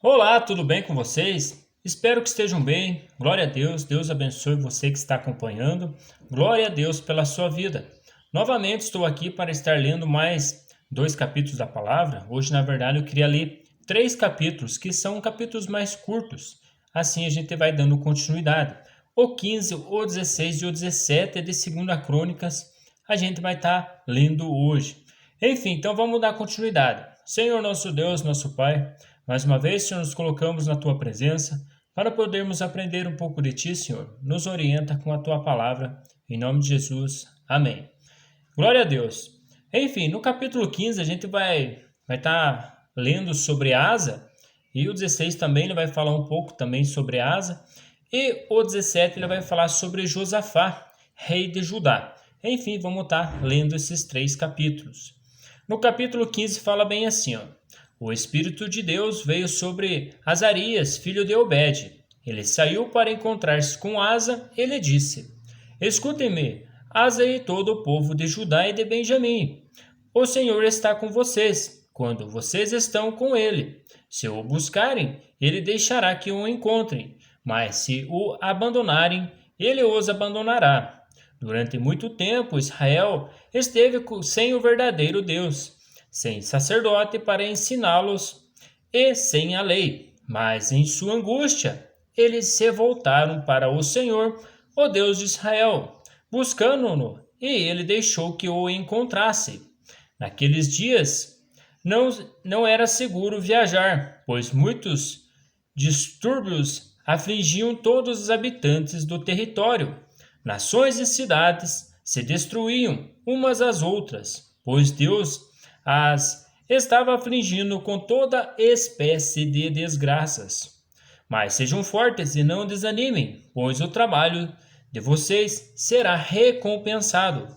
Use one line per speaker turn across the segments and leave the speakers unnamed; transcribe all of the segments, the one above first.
Olá, tudo bem com vocês? Espero que estejam bem. Glória a Deus, Deus abençoe você que está acompanhando. Glória a Deus pela sua vida. Novamente estou aqui para estar lendo mais dois capítulos da palavra. Hoje, na verdade, eu queria ler três capítulos, que são capítulos mais curtos. Assim a gente vai dando continuidade. O 15, o 16 e o 17 de 2 Crônicas a gente vai estar lendo hoje. Enfim, então vamos dar continuidade. Senhor nosso Deus, nosso Pai, mais uma vez, Senhor, nos colocamos na Tua presença para podermos aprender um pouco de Ti, Senhor. Nos orienta com a Tua palavra, em nome de Jesus. Amém. Glória a Deus. Enfim, no capítulo 15 a gente vai estar lendo sobre Asa, e o 16 também ele vai falar um pouco também sobre Asa, e o 17 ele vai falar sobre Josafá, rei de Judá. Enfim, vamos estar lendo esses três capítulos. No capítulo 15 fala bem assim, ó. O Espírito de Deus veio sobre Azarias, filho de Obed. Ele saiu para encontrar-se com Asa e lhe disse: Escutem-me, Asa e todo o povo de Judá e de Benjamim. O Senhor está com vocês, quando vocês estão com ele. Se o buscarem, ele deixará que o encontrem, mas se o abandonarem, ele os abandonará. Durante muito tempo, Israel esteve sem o verdadeiro Deus, sem sacerdote para ensiná-los e sem a lei. Mas em sua angústia, eles se voltaram para o Senhor, o Deus de Israel, buscando-no, e ele deixou que o encontrasse. Naqueles dias, não, não era seguro viajar, pois muitos distúrbios afligiam todos os habitantes do território. Nações e cidades se destruíam umas às outras, pois Deus as estava afligindo com toda espécie de desgraças. Mas sejam fortes e não desanimem, pois o trabalho de vocês será recompensado.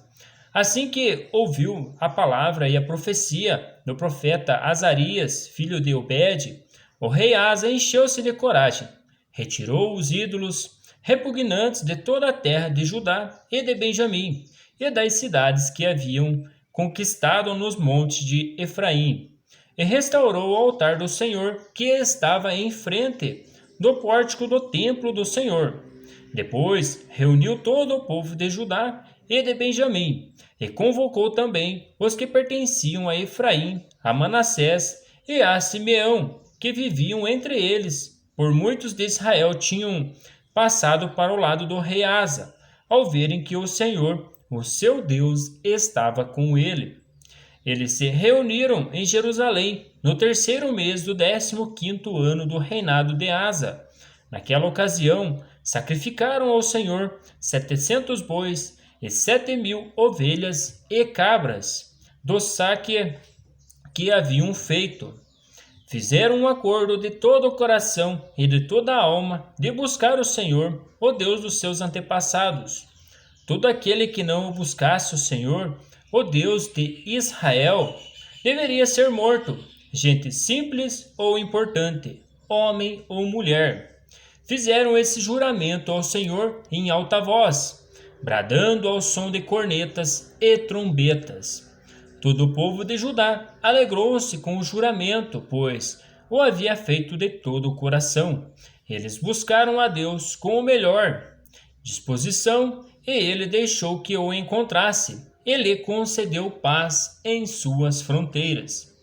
Assim que ouviu a palavra e a profecia do profeta Azarias, filho de Obed, o rei Asa encheu-se de coragem, retirou os ídolos repugnantes de toda a terra de Judá e de Benjamim e das cidades que haviam conquistado nos montes de Efraim, e restaurou o altar do Senhor que estava em frente do pórtico do templo do Senhor. Depois reuniu todo o povo de Judá e de Benjamim, e convocou também os que pertenciam a Efraim, a Manassés e a Simeão, que viviam entre eles, por muitos de Israel tinham passado para o lado do rei Asa, ao verem que o Senhor, o seu Deus, estava com ele. Eles se reuniram em Jerusalém no terceiro mês do 15º ano do reinado de Asa. Naquela ocasião, sacrificaram ao Senhor 700 bois e 7.000 ovelhas e cabras do saque que haviam feito. Fizeram um acordo de todo o coração e de toda a alma de buscar o Senhor, o Deus dos seus antepassados. Todo aquele que não o buscasse o Senhor, o Deus de Israel, deveria ser morto, gente simples ou importante, homem ou mulher. Fizeram esse juramento ao Senhor em alta voz, bradando ao som de cornetas e trombetas. Todo o povo de Judá alegrou-se com o juramento, pois o havia feito de todo o coração. Eles buscaram a Deus com o melhor disposição, e ele deixou que o encontrasse, e lhe concedeu paz em suas fronteiras.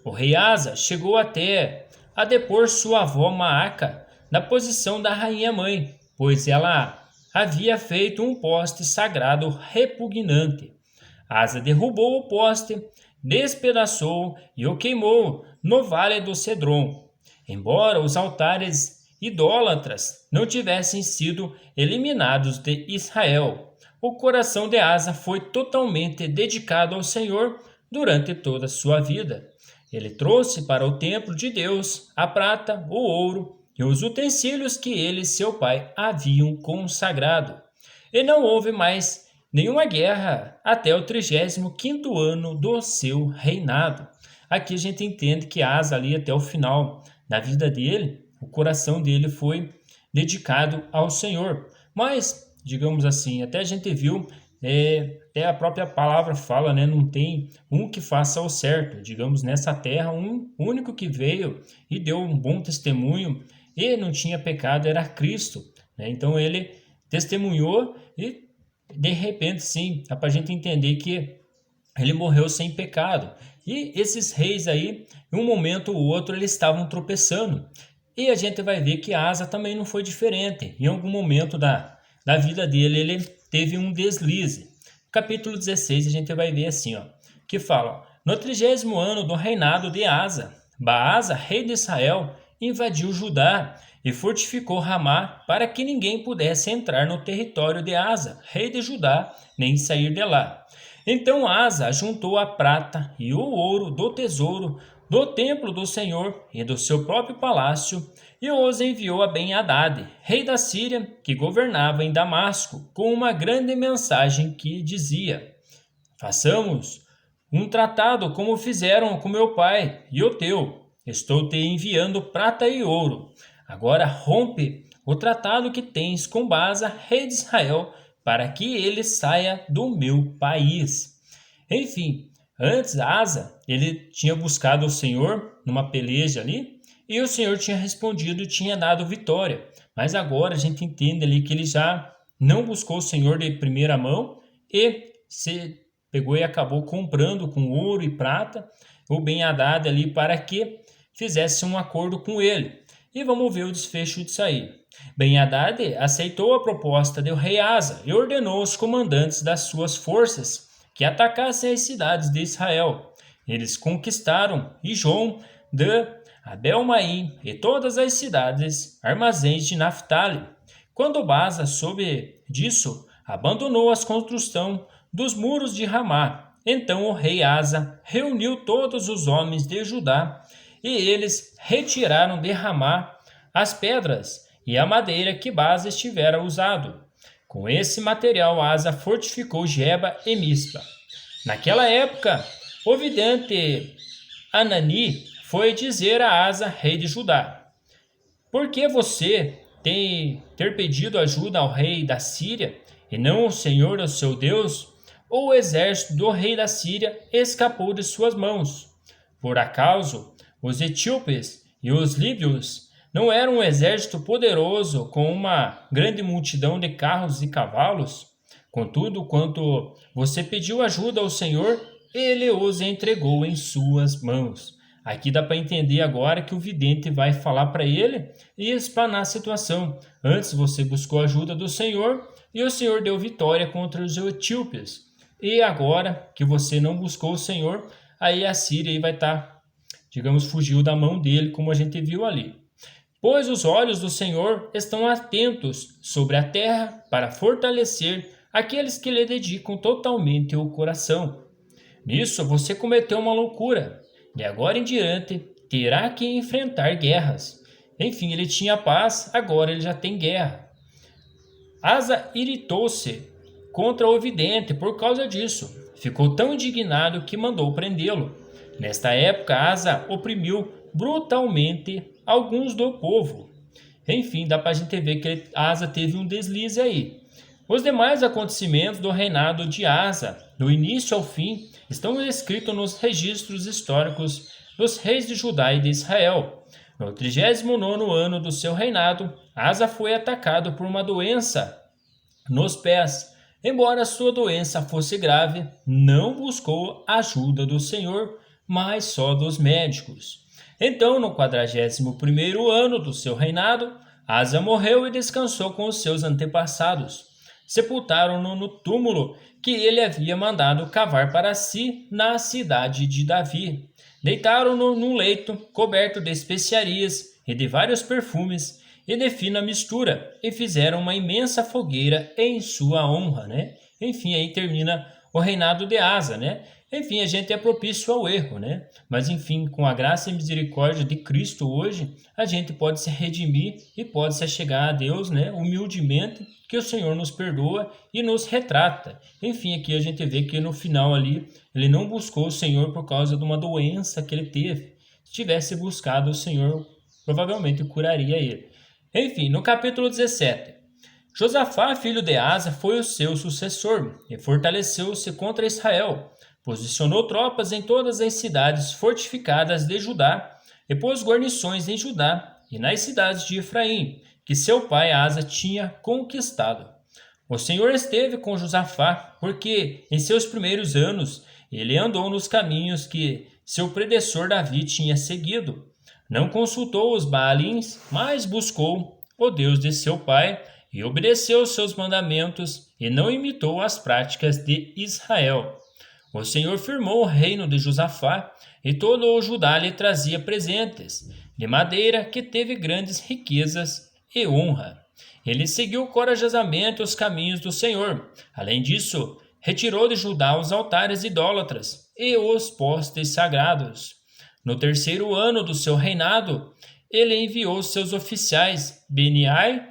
O rei Asa chegou até a depor sua avó Maaca na posição da rainha-mãe, pois ela havia feito um poste sagrado repugnante. Asa derrubou o poste, despedaçou e o queimou no vale do Cedron. Embora os altares idólatras não tivessem sido eliminados de Israel, o coração de Asa foi totalmente dedicado ao Senhor durante toda a sua vida. Ele trouxe para o templo de Deus a prata, o ouro e os utensílios que ele e seu pai haviam consagrado. E não houve mais nenhuma guerra até o 35º ano do seu reinado. Aqui a gente entende que Asa ali até o final da vida dele, o coração dele foi dedicado ao Senhor. Mas, digamos assim, até a gente viu até a própria palavra fala, né? Não tem um que faça o certo. Digamos, nessa terra, um único que veio e deu um bom testemunho e não tinha pecado era Cristo, né? Então ele testemunhou e de repente, sim, dá para a gente entender que ele morreu sem pecado. E esses reis aí, em um momento ou outro, eles estavam tropeçando. E a gente vai ver que Asa também não foi diferente. Em algum momento da vida dele, ele teve um deslize. Capítulo 16, a gente vai ver assim, ó, que fala, ó, no 30º ano do reinado de Asa, Baasa, rei de Israel, invadiu Judá e fortificou Ramá para que ninguém pudesse entrar no território de Asa, rei de Judá, nem sair de lá. Então Asa juntou a prata e o ouro do tesouro do templo do Senhor e do seu próprio palácio e os enviou a Ben-Hadad, rei da Síria, que governava em Damasco, com uma grande mensagem que dizia: façamos um tratado como fizeram com meu pai e o teu. Estou te enviando prata e ouro. Agora rompe o tratado que tens com Baasa, rei de Israel, para que ele saia do meu país. Enfim, antes Asa, ele tinha buscado o Senhor numa peleja ali, e o Senhor tinha respondido e tinha dado vitória. Mas agora a gente entende ali que ele já não buscou o Senhor de primeira mão e se pegou e acabou comprando com ouro e prata o Ben-Hadad ali para que fizesse um acordo com ele. E vamos ver o desfecho disso aí. Ben-Hadad aceitou a proposta do rei Asa e ordenou aos comandantes das suas forças que atacassem as cidades de Israel. Eles conquistaram Ijon, Dan, Abel-Maim e todas as cidades, armazéns de Naftali. Quando Baasa soube disso, abandonou a construção dos muros de Ramá. Então o rei Asa reuniu todos os homens de Judá e eles retiraram de Ramá as pedras e a madeira que Baasa estivera usado. Com esse material, Asa fortificou Geba e Mispa. Naquela época, o vidente Anani foi dizer a Asa, rei de Judá: por que você ter pedido ajuda ao rei da Síria e não ao Senhor, o seu Deus? Ou o exército do rei da Síria escapou de suas mãos? Por acaso, os etíopes e os líbios não eram um exército poderoso com uma grande multidão de carros e cavalos? Contudo, quando você pediu ajuda ao Senhor, ele os entregou em suas mãos. Aqui dá para entender agora que o vidente vai falar para ele e explanar a situação. Antes você buscou a ajuda do Senhor e o Senhor deu vitória contra os etíopes. E agora que você não buscou o Senhor, aí a Síria aí vai estar, digamos, fugiu da mão dele, como a gente viu ali. Pois os olhos do Senhor estão atentos sobre a terra para fortalecer aqueles que lhe dedicam totalmente o coração. Nisso você cometeu uma loucura. De agora em diante, terá que enfrentar guerras. Enfim, ele tinha paz, agora ele já tem guerra. Asa irritou-se contra o vidente por causa disso. Ficou tão indignado que mandou prendê-lo. Nesta época, Asa oprimiu brutalmente alguns do povo. Enfim, dá para a gente ver que Asa teve um deslize aí. Os demais acontecimentos do reinado de Asa, do início ao fim, estão escritos nos registros históricos dos reis de Judá e de Israel. No 39º ano do seu reinado, Asa foi atacado por uma doença nos pés. Embora sua doença fosse grave, não buscou a ajuda do Senhor, mas só dos médicos. Então, no 41º ano do seu reinado, Asa morreu e descansou com os seus antepassados. Sepultaram-no no túmulo que ele havia mandado cavar para si na cidade de Davi. Deitaram-no num leito coberto de especiarias e de vários perfumes e de fina mistura, e fizeram uma imensa fogueira em sua honra, né? Enfim, aí termina o reinado de Asa, né? Enfim, a gente é propício ao erro, né? Mas enfim, com a graça e misericórdia de Cristo hoje, a gente pode se redimir e pode se chegar a Deus, né? Humildemente, que o Senhor nos perdoa e nos retrata. Enfim, aqui a gente vê que no final ali, ele não buscou o Senhor por causa de uma doença que ele teve. Se tivesse buscado o Senhor, provavelmente curaria ele. Enfim, no capítulo 17. Josafá, filho de Asa, foi o seu sucessor e fortaleceu-se contra Israel. Posicionou tropas em todas as cidades fortificadas de Judá e pôs guarnições em Judá e nas cidades de Efraim, que seu pai Asa tinha conquistado. O Senhor esteve com Josafá, porque em seus primeiros anos ele andou nos caminhos que seu predecessor Davi tinha seguido. Não consultou os Baalins, mas buscou o Deus de seu pai e obedeceu seus mandamentos e não imitou as práticas de Israel. O Senhor firmou o reino de Josafá e todo o Judá lhe trazia presentes, de madeira que teve grandes riquezas e honra. Ele seguiu corajosamente os caminhos do Senhor. Além disso, retirou de Judá os altares idólatras e os postes sagrados. No terceiro ano do seu reinado, ele enviou seus oficiais Beniai,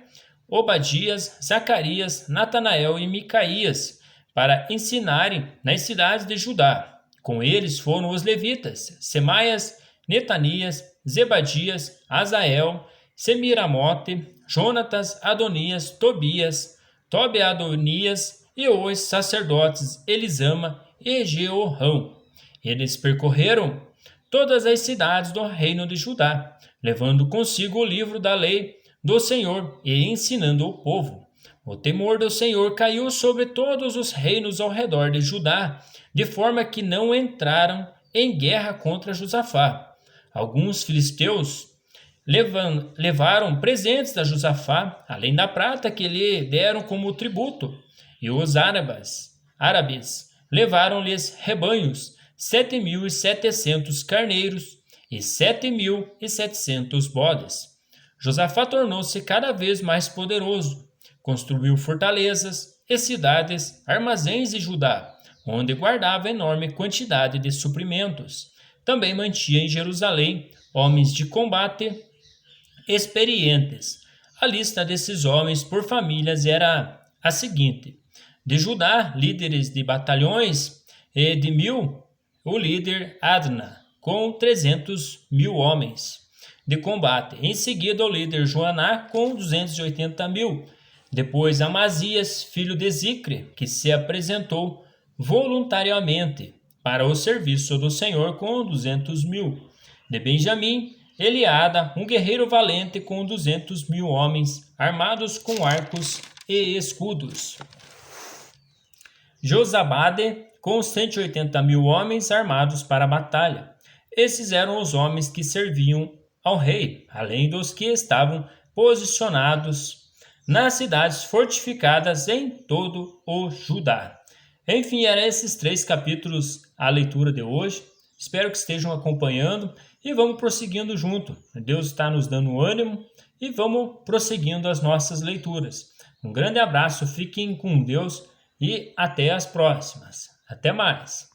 Obadias, Zacarias, Natanael e Micaías para ensinarem nas cidades de Judá. Com eles foram os levitas, Semaias, Netanias, Zebadias, Azael, Semiramote, Jonatas, Adonias, Tobias, Tobe-Adonias e os sacerdotes Elisama e Jeorão. Eles percorreram todas as cidades do reino de Judá, levando consigo o livro da lei do Senhor e ensinando o povo. O temor do Senhor caiu sobre todos os reinos ao redor de Judá, de forma que não entraram em guerra contra Josafá. Alguns filisteus levaram presentes a Josafá, além da prata que lhe deram como tributo, e os árabes levaram-lhes rebanhos, 7.700 carneiros e 7.700 bodes. Josafá tornou-se cada vez mais poderoso, construiu fortalezas e cidades, armazéns em Judá, onde guardava enorme quantidade de suprimentos. Também mantinha em Jerusalém homens de combate experientes. A lista desses homens por famílias era a seguinte: de Judá, líderes de batalhões, e de 1.000, o líder Adna, com 300.000 homens de combate. Em seguida, o líder Joaná, com 280.000. Depois, Amazias, filho de Zicre, que se apresentou voluntariamente para o serviço do Senhor, com 200.000. De Benjamim, Eliada, um guerreiro valente com 200.000 homens, armados com arcos e escudos. Josabade, com 180.000 homens armados para a batalha. Esses eram os homens que serviam ao rei, além dos que estavam posicionados nas cidades fortificadas em todo o Judá. Enfim, eram esses 3 capítulos a leitura de hoje. Espero que estejam acompanhando e vamos prosseguindo junto. Deus está nos dando ânimo e vamos prosseguindo as nossas leituras. Um grande abraço, fiquem com Deus e até as próximas. Até mais!